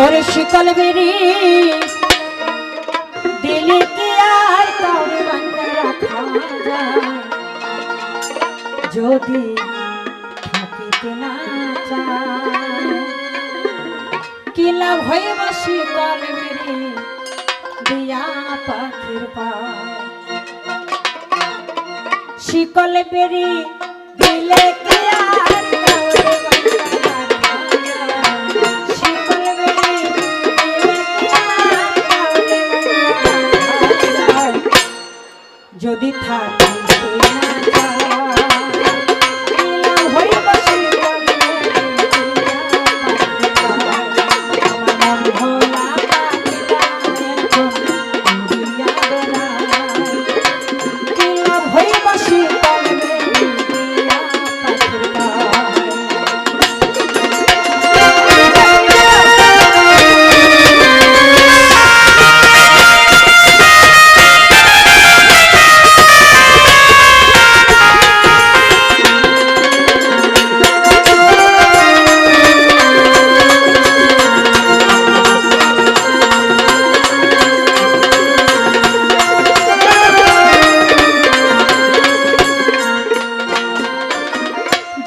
ওরে শিকল বেরি দিলে কি আর কাউরে বান্ধা রাখা যায় যদি থাকিতে না চায় কি লাভ হইব শিকল বেরি দিয়া পাখির পায় শিকল বেরি দিলে কি আর কাউরে বান্ধা রাখা যায় শিকল বেরি দিলে কি আর কাউরে বান্ধা রাখা যায় যদি থাকিতে না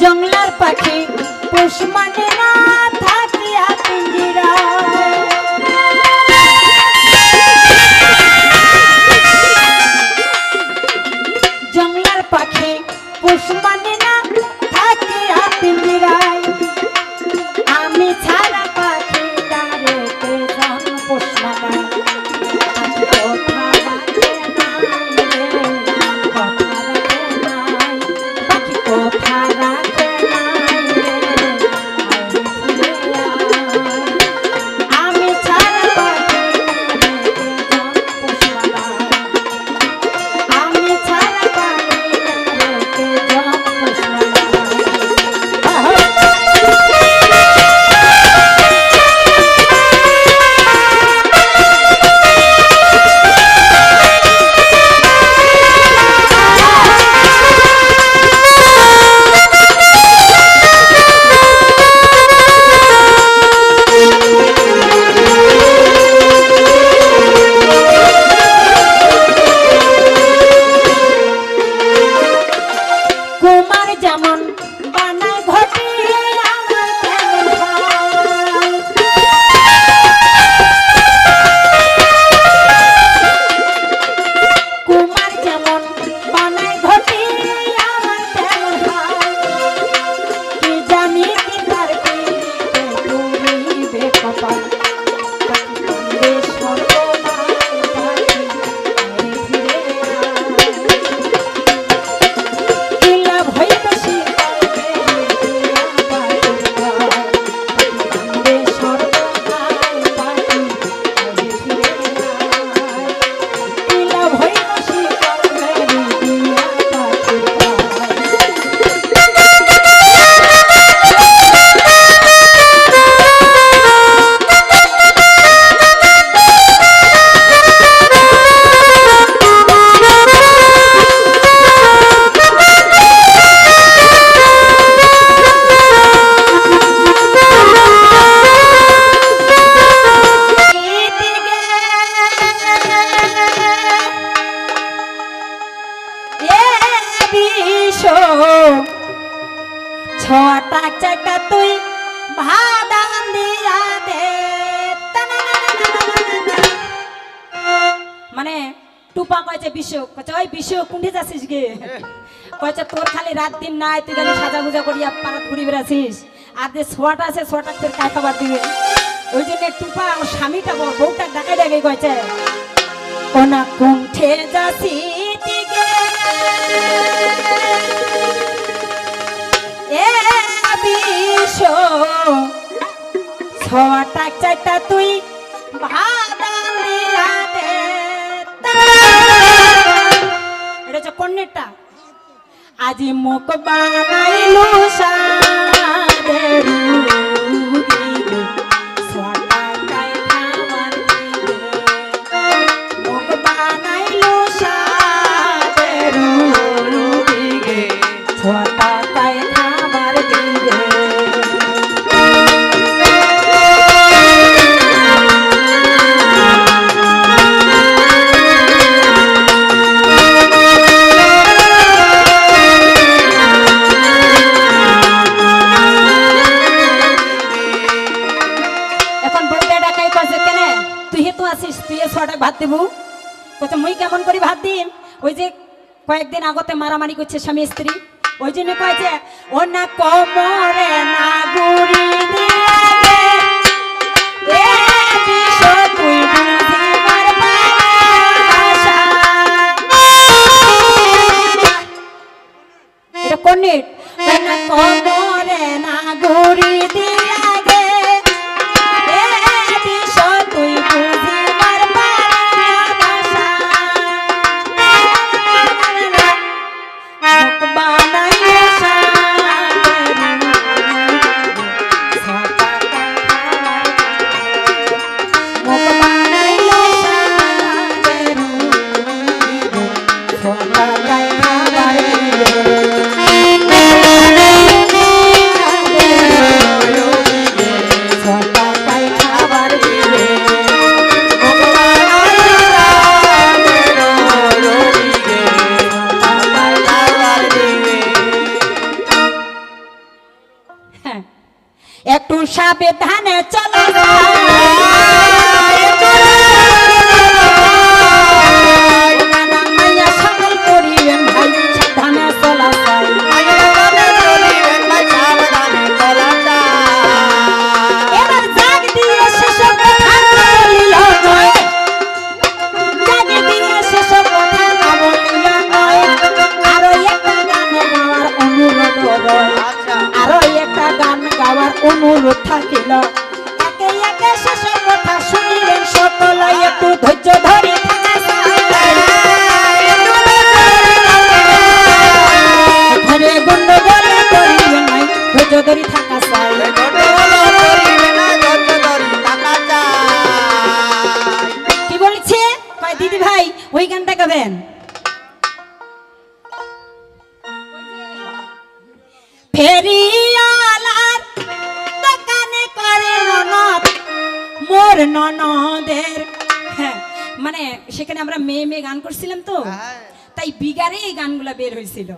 জংলার পাখি পোষ মানে না থাকিয়া পিঞ্জিরায় জংলার পাখি পোষ মানে না থাকিয়া পিঞ্জিরায় আমি ছাড়া পাখি ডারেতে জন পোষ মানে ছটা চারটা তুই ভাদাম দিয়া দে মানে টুপা কয়েছে বিশু কয়েছে ওই বিশু কুন্ডে যাচ্ছিস গে কয়েছে তোর খালি রাত দিন নাই তুই খালি সাজা গুজা করিয়া পাড়া ঘুরি বেড়াছিস আর যে ছোয়াটা আছে ছোয়াটা তোর কায় খাবার দিবে ওই জন্য টুপা আমার স্বামীটা বউটা ডাকাই ডাকাই কয়েছে কোনা কুণ্ঠে যাচ্ছি ছটা চারটা তুই এটা হচ্ছে কন্যাটা আজি মুখ বানাইলু সাদের তুই তো আসিস, তুই ছটা ভাত দেবো। বলছে মুই কেমন করে ভাত দিম? ওই যে কয়েকদিন আগতে মারামারি করছে স্বামী স্ত্রী, ওই জন্য কয়েছে ও না কোমরে না গুড়ি দিয়াগে এ বিষ তুই বুঝিবার ভাষা। এটা কোন নিট? ও না কোমরে না গুড়ি দিয়াগে এ বিষ তুই বুঝিবার ভাষা। মুখ বানাইলে সাদের মুখ বানাইলে সাদের ছটাকায় খাবার ছটাকায় খাবার দিবে। একটু সাবধানে চলো মাইয়া সকল করিবেন ভাই সাবধানে চলা চাই। এবার জাগ দিয়ে সেসব কথা বলিল নয়, জাগ দিয়ে সেসব কথা না বলিল নয়। আরো একটা গান গাওয়ার অনুরোধ রয়, আরো একটা গান গাওয়ার অনুরোধ থাকিল। একে একে সেসব কথা শুনিলেন সকলে, একটু ধৈর্য ধরে থাকা চাই। ঘরে গন্ডগোল করিবে নাই, ধৈর্য ধরে থাকা চাই। কি বলছে? কয় দিদি ভাই ওই গানটা গাবেন। ফেরিয়ালার দোকানে করে ননদ মোর ননদের। হ্যাঁ, মানে সেখানে আমরা মেয়ে মেয়ে গান করছিলাম তো, তাই বিগারে এই গানগুলা বের হয়েছিল।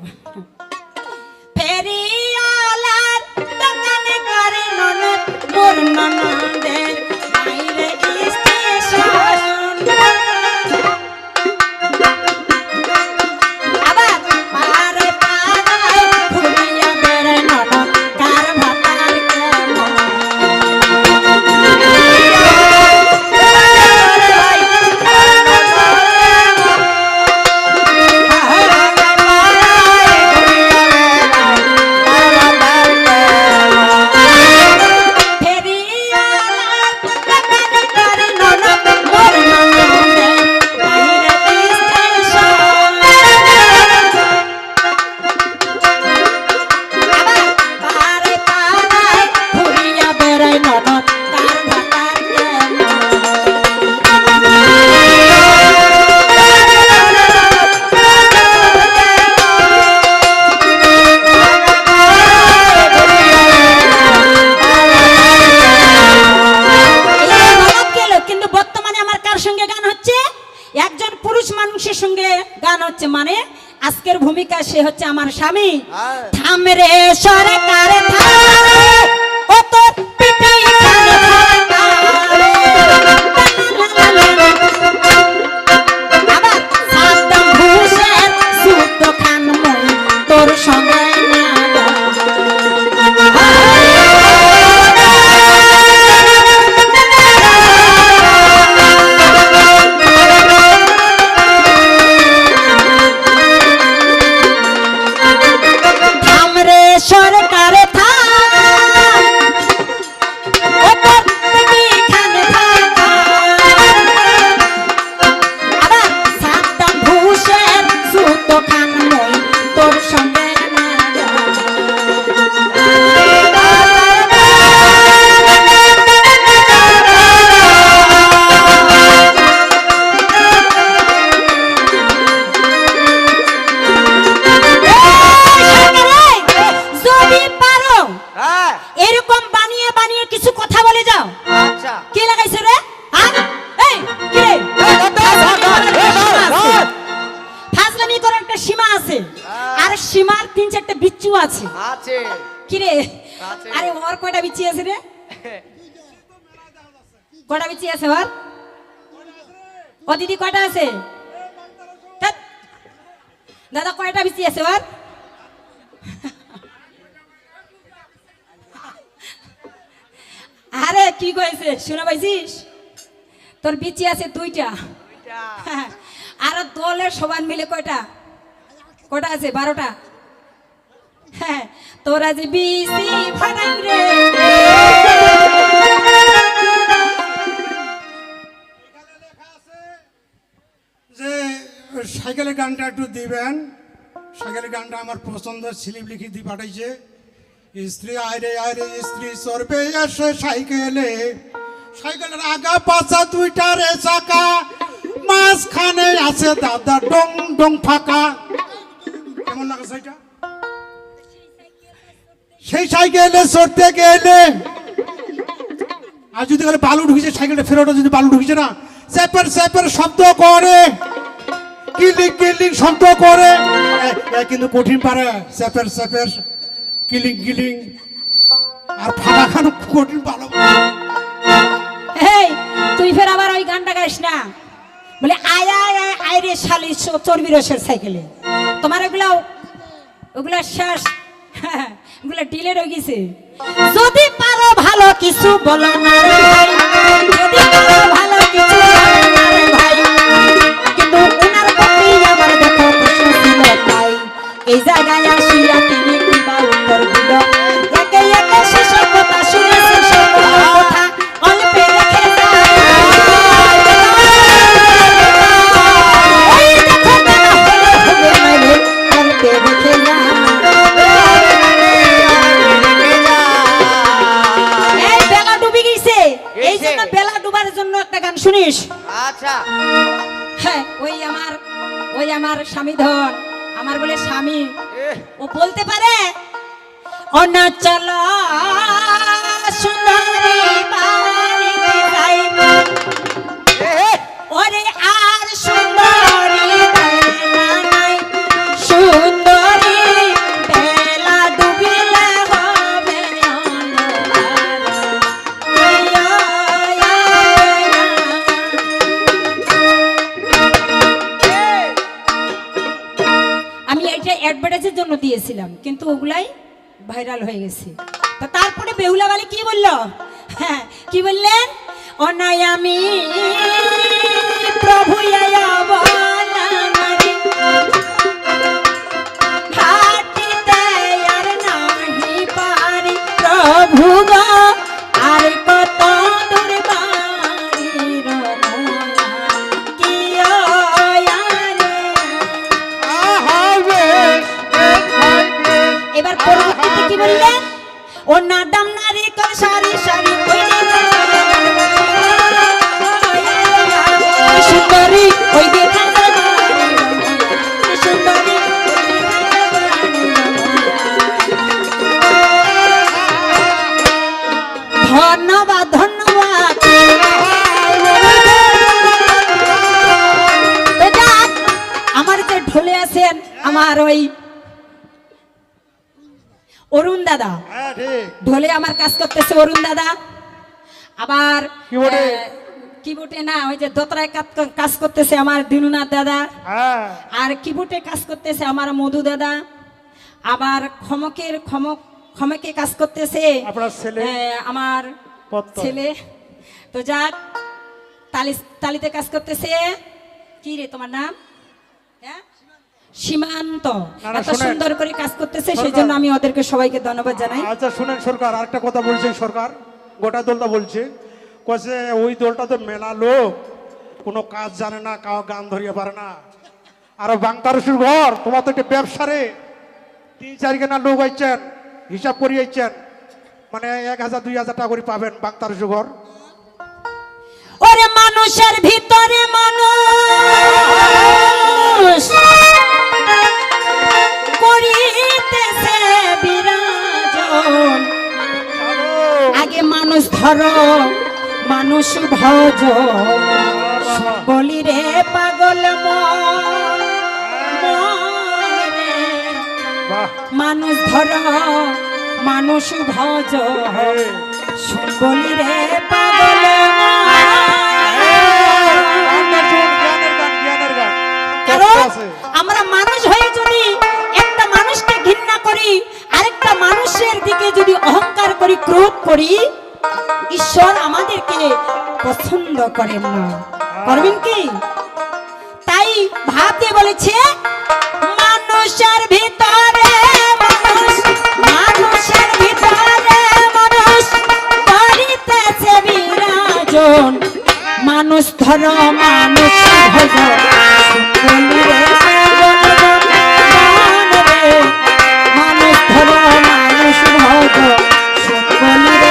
ফেরিয়ালার দোকানে করে ননদ মোর ননদের বাইরে স্টেশন। আবার পারে পাড়ায় ঘুরিয়া বেড়ায় ননদ কার ভাতার কেমন। একজন পুরুষ মানুষের সঙ্গে গান হচ্ছে, মানে আজকের ভূমিকা সে হচ্ছে আমার স্বামী। থামরে সরকার ও তোর পিঠে আবার সাদ্দাম হুসেন সুদ খান মই তোর সঙ্গে সরকারে থা সীমার তিন চারটে বিচ্ছু আছে আছে কি রে? আছে। আরে ওর কয়টা বিচ্ছি আছে রে? কয়টা বিচ্ছি আছে ওর? ও দিদি কয়টা আছে? ধ্যাৎ, দাদা কয়টা বিচি আছে ওর? আরে কি কয়েছে শুনে পাইছিস? তোর বিচি আছে 2টা। আর দলের সমান মিলে কয়টা কয়টা আছে? 12টা। হ্যাঁ, তোরা যে বিচি ফাটাই রে। যে সাইকেলের গানটা একটু দিবেন। সাইকেলের গানটা আমার পছন্দ, স্লিপ লিখে দিয়ে পাঠাইছে। স্ত্রী আয়রে আয়রে স্ত্রী চড়বে এসে সাইকেলে, সাইকেলের আগা পাছা 2টা রে চাকা, মাঝখানে আছে দাদা ডং ডং ফাঁকা। কেমন লাগে সেটা? সেই সাইকেলে চড়তে গেলে আর যদি বালু ঢুকেছে, সাইকেলটা ফেরোটা যদি বালু ঢুকেছে না, চ্যাপের চ্যাপের শব্দ করে, কিলিং কিলিং শব্দ করে। কিন্তু কঠিন পারে চ্যাপের চ্যাপের কিলিং কিলিং আর ফাটা খানো কঠিন ভালো। এই তুই ফের আবার ওই গানটা গাইস না, বলে আয় আয় আয় আয় রে শালি চর্বি রসের সাইকেলে। তোমার ওগুলা শেষ, ওগুলা ডিলেট হয়ে গেছে। যদি পারো ভালো কিছু বলো না রে ভাই, যদি পারো ভালো কিছু বলো না রে ভাই, কিন্তু উনার প্রতি আমার দেখো প্রশ্ন ছিল তাই। এই জায়গায় আসিয়া তিনি কিবা উত্তর দিল, একে একে শেষের কথা শুনেছে সকলের কথা, অল্পে রেখে যায়। এই দেখো কেন হলে হবে নইলে অল্পে রেখে যায়। এই বেলা ডুবে গেছে, এই জন্য বেলা ডুবার জন্য একটা গান শুনিস। আচ্ছা, হ্যাঁ, ওই আমার স্বামী ধন, আমার বলে স্বামী, ও বলতে পারে অনাচল সুন্দরী বাড়িতে যাইব, ওরে আর সুন্দরী বেলা নাই, সুন্দরী বেলা ডুবিলে হবে আমি এটা অ্যাডভার্টাইজের জন্য দিয়েছিলাম, কিন্তু ওগুলাই ভাইরাল হয়ে গেছে। তো তারপরে বেহুলা বালি কি বললো? হ্যাঁ, কি বললেন? অনায় আমি প্রভু হাটিতে আর নাহি পারি, প্রভু গো আর কত দূর বাড়ি কি এবার পরবর্তীতে কি বললেন? ও নাদাম নারী কর সারি সারি সুন্দরী ওই দেখা সুন্দরী। ধন্যবাদ ধন্যবাদ। আমার যে ঢোলে আছেন আমার ওই অরুণ দাদা, ঢোলে আমার কাজ করতেছে অরুণ দাদা। আবার কিবোর্ডে না, ওই যে দোতরায় কাজ করতেছে আমার দিনুনাথ দাদা। আর কিবোর্ডে কাজ করতেছে আমার মধু দাদা। আবার খমকে কাজ করতেছে আমার ছেলে। তো যাক, তালিতে কাজ করতেছে কি রে তোমার নাম? হ্যাঁ, সীমান্ত। এত সুন্দর করে কাজ করতেছে, সেই জন্য আমি ওদেরকে সবাইকে ধন্যবাদ জানাই। আচ্ছা শুনেন সরকার, আরেকটা কথা বলছে সরকার, গোটা দলটা বলছে, কয়েছে ওই দলটা তো মেলা লোক, কোনো কাজ জানে না, কাউ গান ধরিয়ে পারে না। আর বাংতারসুর ঘর তোমার তো একটা ব্যবসারে 3-4 খানা লোক আইছেন, হিসাব করে আইছেন, মানে 1000-2000 টাকা করে পাবেন বাংতারসুর ঘর। ওরে মানুষের ভিতরে মানুষ করিতেছে বিরাজন, আগে মানুষ ধরো মানুষ ভজ, বলি রে পাগল মন রে, মানুষ ধরো মানুষ ভজ, বলি রে পাগল মন। পছন্দ করেন না, করবেন কি? তাই ভাবতে বলেছে মানুষের ভিতরে মানুষ, মানুষের ভিতরে মানুষ করিতেছে বিরাজন, মানুষ ধর মানুষ ভজ সকলের পাগল রে, মানুষ ধর মানুষ ভজ সকলের।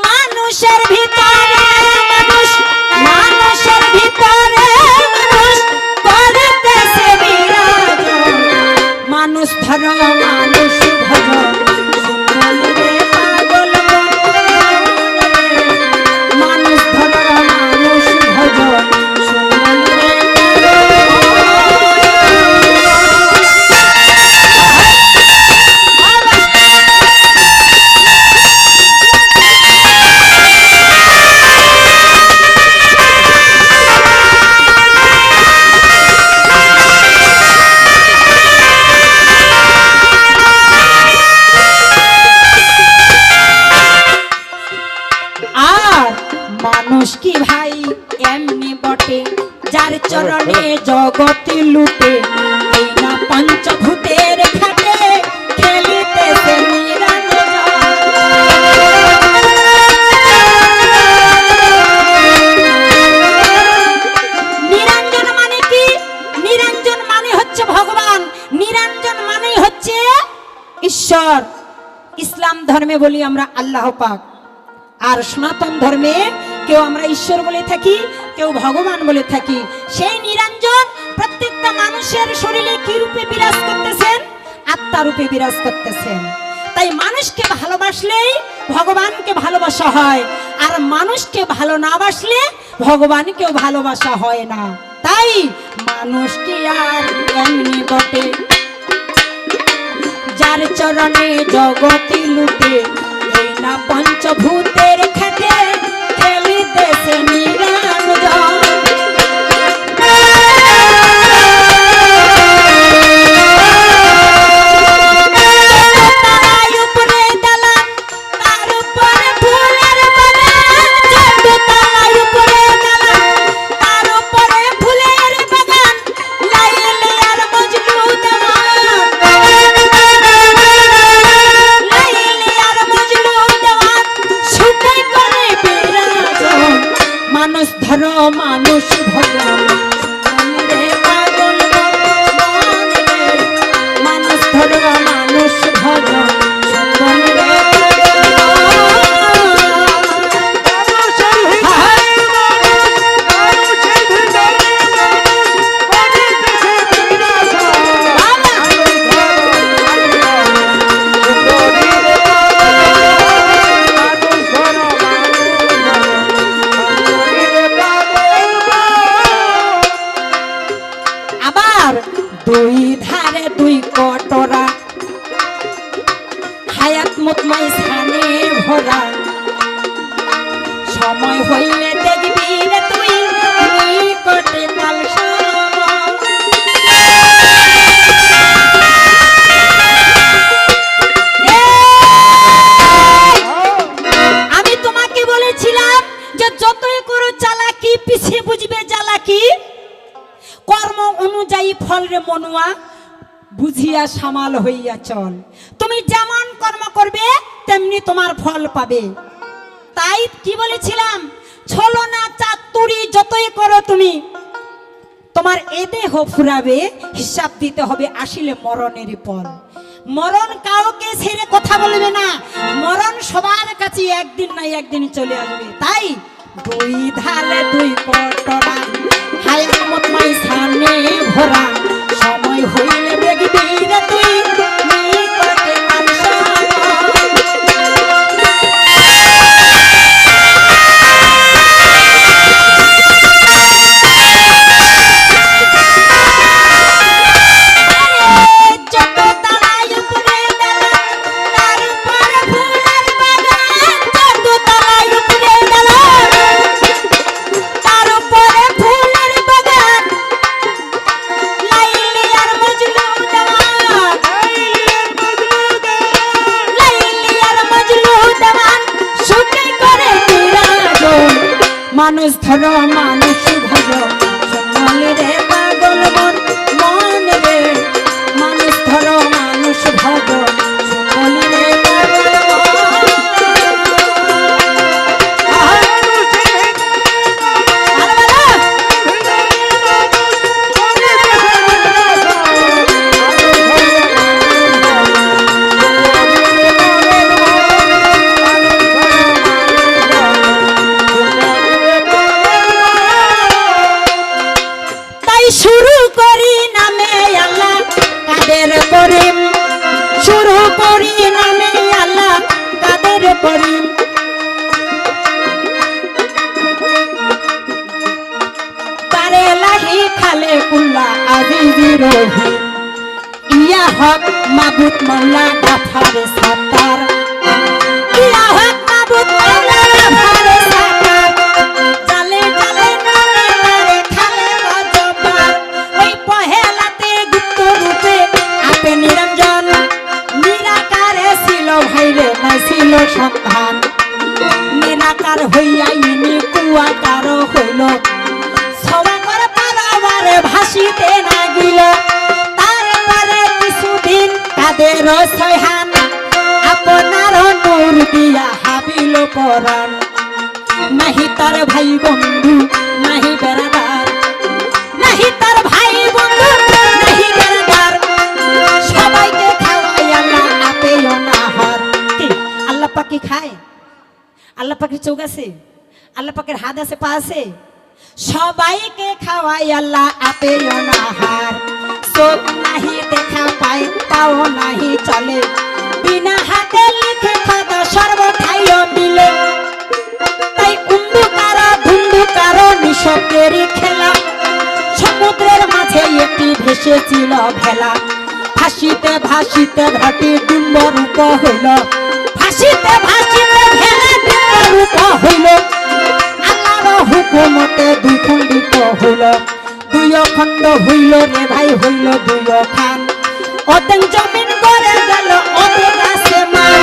মানুষের ভিতরে মানুষ, মানুষের ভিতরে মানুষ করিতেছে বিরাজন, মানুষ ধর মানুষ ভজ সকলের পাগল রে, মানুষ ধর মানুষ ভজ সকলের মানুষ কি ভাই এমনি বটে যার চরণে জগতে লুটে, এই না পঞ্চভূতের খাটে খেলিতেছে নিরঞ্জন। নিরঞ্জন মানে কি? নিরঞ্জন মানে হচ্ছে ভগবান, নিরঞ্জন মানে হচ্ছে ঈশ্বর। ইসলাম ধর্মে বলি আমরা আল্লাহ পাক, আর সনাতন ধর্মে কেউ আমরা ঈশ্বর বলে থাকি, কেউ ভগবান বলে থাকি। সেই নিরঞ্জন প্রত্যেকটা মানুষের শরীরে কি রূপে বিরাজ করতেছেন? আত্মা রূপে বিরাজ করতেছেন। তাই মানুষকে ভালোবাসলেই ভগবানকে ভালোবাসা হয়, আর মানুষকে ভালো না বাসলে ভগবানকেও ভালোবাসা হয় না। তাই মানুষ কি আর এমনি বটে যার চরণে জগতে লুটে, এই না পঞ্চভূতের খাটে খেলিতেছে নিরঞ্জন। মানুষ ধর মানুষ ভজ সকলের পাগল রে, মানুষ ধর মানুষ ভজ সকলের দুই ধারে দুই কটরা, হায়াত মুতমাই স্থানে ভরা, সময় হইলে দেখবি রে তুই নিকটে তালসামা। আমি তোমাকে বলেছিলাম যে যতই করো চালাকি পিছিয়ে বুঝবে জ্বালাকি, কর্ম অনুযায়ী ফল রে মনুয়া বুঝিয়া সামাল হইয়া চল। তুমি যেমন কর্ম করবে তেমনি তোমার ফল পাবে। তাই কি বলেছিলাম, ছলনা চাতুরি যতই করো তুমি, তোমার এ দেহ ফুরাবে, হিসাব দিতে হবে আসলে মরণের পর। মরণ কাউকে ছেড়ে কথা বলবে না, মরণ সবার কাছে একদিন না একদিন চলে আসবে। তাই দুই ধারে দুই কটরা, হায়াত মুতমাই স্থানে ভরা, সময় হইলে দেখবি রে তুই নিকটে তালসামা। মানুষ ভজ শুনলি রে পাগল মন মন রে মানুষ ধরো মানুষ ভজ শুনলি রে পাগল মন শুরু করি নামে আল্লাহ কাদের করিম শুরু করি নামে আল্লাহ কাদের করিম তারে লাহি খালে কুল্লা আজিজি রহিম ইয়া হক মাবুদ মোল্লা গাফারে সাত্তার ইয়া হক মাবুদ মোল্লা গাফারে সাত্তার জালে জালে নারে নারে খালে গজবার ওই পহেলাতে গুপ্ত রূপে আপে নিরঞ্জন নিরাকারে ছিল ভাইরে নাই ছিল সন্ধান নিরাকার হইয়া ইনি কুয়াকার হইল সবাকর পারাবারে ভাসিতে না গিল তারপরে কিছুদিন তাদের সহান আপনার নূর দিয়া হাবিল পরাণ নাহি তার ভাই বন্ধু নাহি বেড়াদার নাহি তার ভাই বন্ধু নাহি বেড়াদার সবাইকে খাওয়াই আল্লাহ আপে অনাহার কি আল্লাহ পাক কি খায় আল্লাহ পাকের চোখ আছে আল্লাহ পাকের হাত আছে পা আছে সবাইকে খাওয়াই আল্লাহ আপে অনাহার চোখ নাহি দেখা পায় পাও নাহি চলে বিনা হাতে লিখে খাদা সর্বঠাইও মিলে তাই অন্ধকার নিঃশব্দেরই খেলা সমুদ্রের মাঝে একটি ভেসেছিল ভেলা ভাসিতে ভাসিতে ঘাটে ডিম্ব রূপ হইল ভাসিতে ভাসিতে ভেলা ডিম্ব রূপ হইল আল্লাহর হুকুমতে দুই খণ্ডিত হইল দুই খণ্ড হইল রে ভাই হইল দুই খান অর্ধেক জমিন করে গেল অর্ধেক আসমান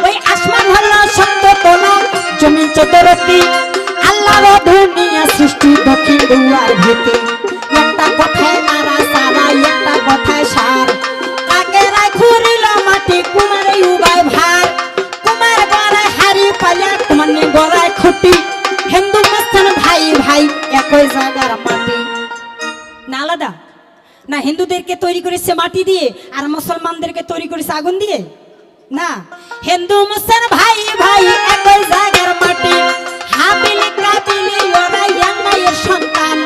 ওই আসমান হলো সপ্ততলা জমিন চতুরতি আল্লাহর দুনিয়া সৃষ্টি দক্ষিণ দুয়ার ভিতে একটা কথায় নারা সারা একটা কথায় সার কাকে রাখুরিল মাটি কুমারে উবাই ভার কুমার গড়ায় হারি পাইয়া কুমার গড়ায় খুঁটি হিন্দু মুসলমান ভাই ভাই একই জায়গার মাটি না আলাদা না হিন্দুদেরকে তৈরি করেছে মাটি দিয়ে আর মুসলমানদেরকে তৈরি করেছে আগুন দিয়ে না হিন্দু মুসলমান ভাই ভাই একই জায়গার মাটি হাবিল কাবিলি ওরা এক মায়ের সন্তান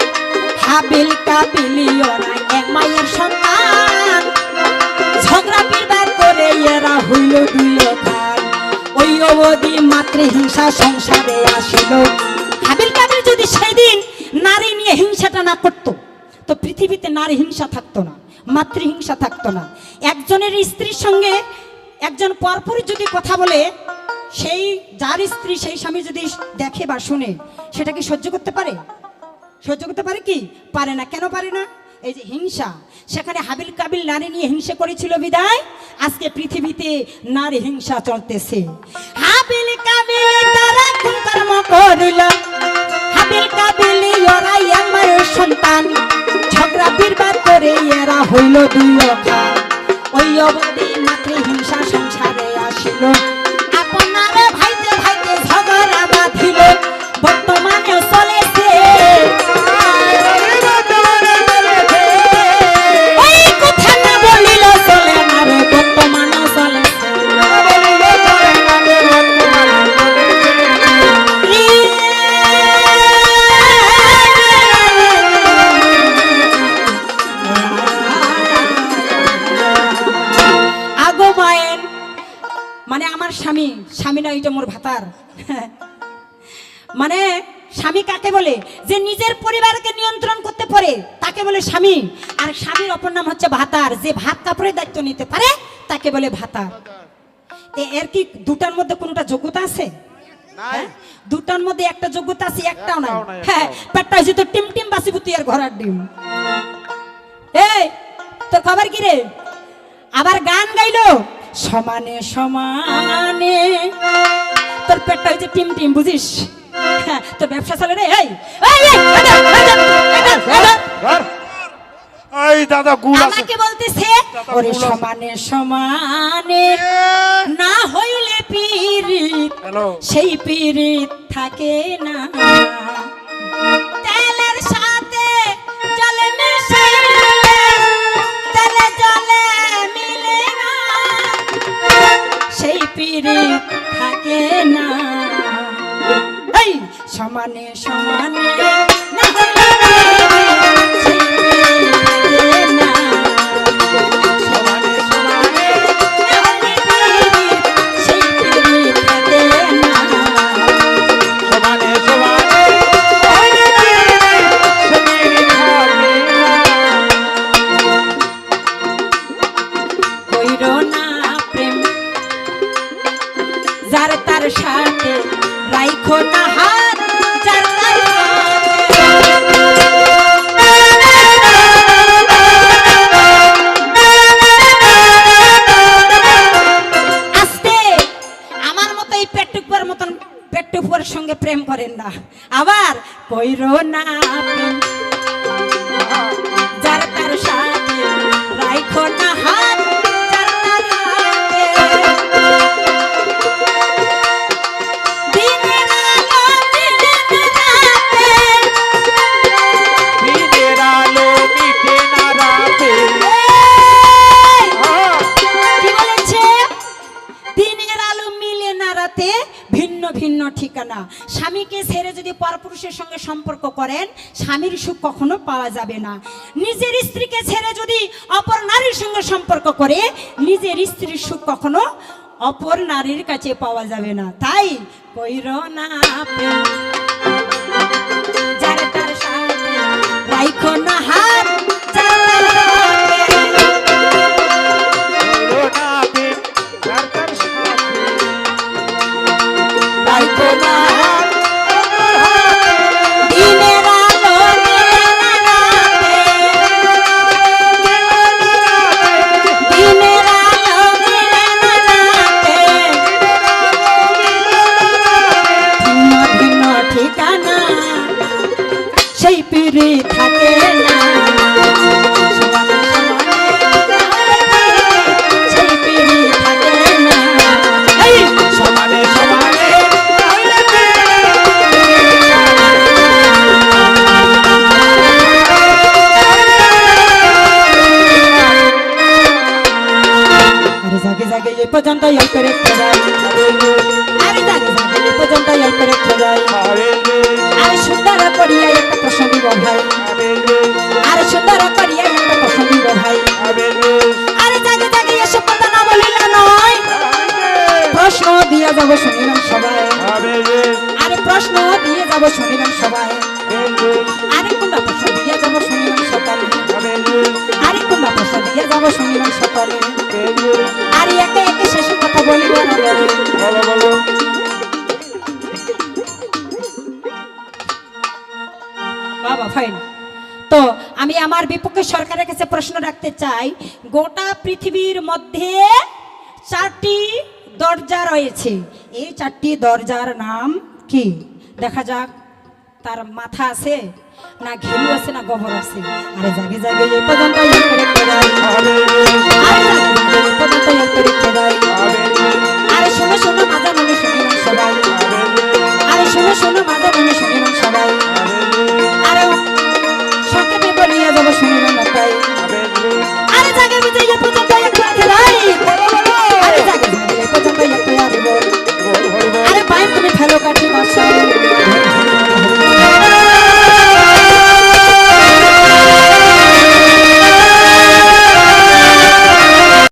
হাবিল কাবিলি ওরা এক মায়ের সন্তান ঝগড়া বিবাদ করে এরা হইল দুই ভাই ওই অবধি মাতৃহিংসা সংসারে আসিল হাবিল কাবিল যদি সেদিন নারী নিয়ে হিংসাটা না করতো তো পৃথিবীতে নারী হিংসা থাকতো না মাতৃহিংসা থাকতো না একজনের স্ত্রীর সঙ্গে একজন পরপরই যদি কথা বলে সেই যার স্ত্রী সেই স্বামী যদি দেখে বা শুনে সেটা কি সহ্য করতে পারে সহ্য করতে পারে কি পারে না কেন পারে না এই যে হিংসা সেখানে হাবিল কাবিল নারী নিয়ে হিংসা করেছিল বিদায় আজকে পৃথিবীতে নারী হিংসা চলতেছে হাবিল কাবিল তারা কোন কর্ম করিল হাবিল কাবিল ওরা এক মায়ের সন্তান ঝগড়া বিবাদ করে এরা হইল দুই ভাই ওই অবধি মাতৃহিংসা সংসারে আসিল আপনারে ভাইতে ভাইতে ঝগড়া বাঁধিল বর্তমানে চলেছে ওই কথা না বলিল চলে না রে বর্তমানে চলেছে মানে আমার স্বামী স্বামী না এটা মোর ভাতার মানে স্বামী কাকে বলে যে নিজের পরিবারকে নিয়ন্ত্রণ করতে পারে তাকে বলে স্বামী আর স্বামীর অপর নাম হচ্ছে ভাতার যে ভাত কাপড়ের দায়িত্ব নিতে পারে তাকে বলে ভাতার এর কি দুটার মধ্যে কোনটা যোগ্যতা আছে দুটার মধ্যে একটা যোগ্যতা আছে একটাও নাই হ্যাঁ পেটটা হইছে তো টিম টিম বাসিবুতি আর ঘোড়ার ডিম এই তোর খবর কি রে আবার গান গাইলো সমানে সমানে তোর পেটটা হইছে টিম টিম বুঝিস হ্যাঁ, তো ব্যবসা চলে রে। এই এই, এই, এটা, এটা, এটা, এটা। এই দাদা গুড় আছে আমাকে বলতেছে দাদা, ওরে ভুল আছে। সমানে সমানে না হইলে পীড়িত হ্যালো সেই পীড়িত থাকে না। তেলের সাথে জলে মিশাইলে তেলে জলে মিলে না, সেই পীড়িত থাকে না। এই সমানে সমানে না হইলে পীড়িত সেই পীড়িত থাকে না। সমানে সমানে না হইলে পীড়িত সেই পীড়িত থাকে না। সমানে সমানে কইরো না প্রেম যার তার সাথে, রাইখো না হাত যার তার আস্তে। আমার মতো এই পেট্টুকুয়ার মতন পেট্টুকুয়ার সঙ্গে প্রেম করেন না। আবার কইরো না প্রেম যার তার সাথে, রাইখো না হাত যার তার হাতে। দিনের আলো মিলে না রাতে, দিনের আলো মিটে না রাতে এই! কি বলেছে? দিনের আলো মিলে না রাতে, ভিন্ন ভিন্ন ঠিকানা। স্বামীকে ছেড়ে যদি পরপুরুষের সঙ্গে সম্পর্ক করেন, স্বামীর সুখ কখনো পাওয়া যাবে না। নিজের স্ত্রীকে ছেড়ে যদি অপর নারীর সঙ্গে সম্পর্ক করে, নিজের স্ত্রীর সুখ কখনো অপর নারীর কাছে পাওয়া যাবে না। তাই কইরো না প্রেম যার তার সাথে, রাইখো না হাত যার তার হাতে। করোনাতে যার তার সাথে রাইখো না হাত দিনের আলো মিলে না রাতে, দিনের আলো মিলে না রাতে, ভিন্ন ভিন্ন ঠিকানা সেই পিড়ি থাকে না। সমানে সমানে সেই পিড়ি থাকে না। এই সমানে সমানে আরে জাগে জাগে এই পর্যন্ত ইয়ে করে খোদাই, আরে জাগে জাগে এই পর্যন্ত ইয়ে করে খোদাই। আরে সুন্দর করিয়া একটা প্রশ্ন দিব ভাই, আরে সুন্দর করিয়া একটা প্রশ্ন দিব ভাই। আরে জাগে জাগে এসব কথা না বলিলে নয়, প্রশ্ন দিয়ে যাব শুনিবেন সবাই। আরে প্রশ্ন দিয়ে যাব শুনিবেন সবাই। আরে কোনটা প্রশ্ন দিয়ে যাব শুনিবেন সকালে, আরে কোনটা প্রশ্ন দিয়ে যাব শুনিবেন সকালে। আরে একে একে শেষ কথা বলিব না বলে। বলো বলো বাবা ফাইন। তো আমি আমার বিপক্ষে সরকারের কাছে প্রশ্ন রাখতে চাই, গোটা পৃথিবীর মধ্যে 4টি দরজা রয়েছে, এই 4টি দরজার নাম কি? দেখা যাক তার মাথা আছে না ঘিলু আছে না গোবর আছে। আরে জাগে জাগে এই পর্যন্ত ইয়ে করে খোদাই, আরে জাগে জাগে এই পর্যন্ত ইয়ে করে খোদাই। আরে শোনো শোনো মাজা মনে শুনিবেন সবাই, আরে শোনো শোনো মাজা মনে শুনিবেন সবাই। আরে সংক্ষেপে বলিয়া যাব শুনিবেন না তাই। আরে জাগে বিজে এই পর্যন্ত ইয়ে করে খোদাই, আরে জাগে জাগে এই পর্যন্ত ইয়ে করে আরে বাইন তুমি ফেলো কাটি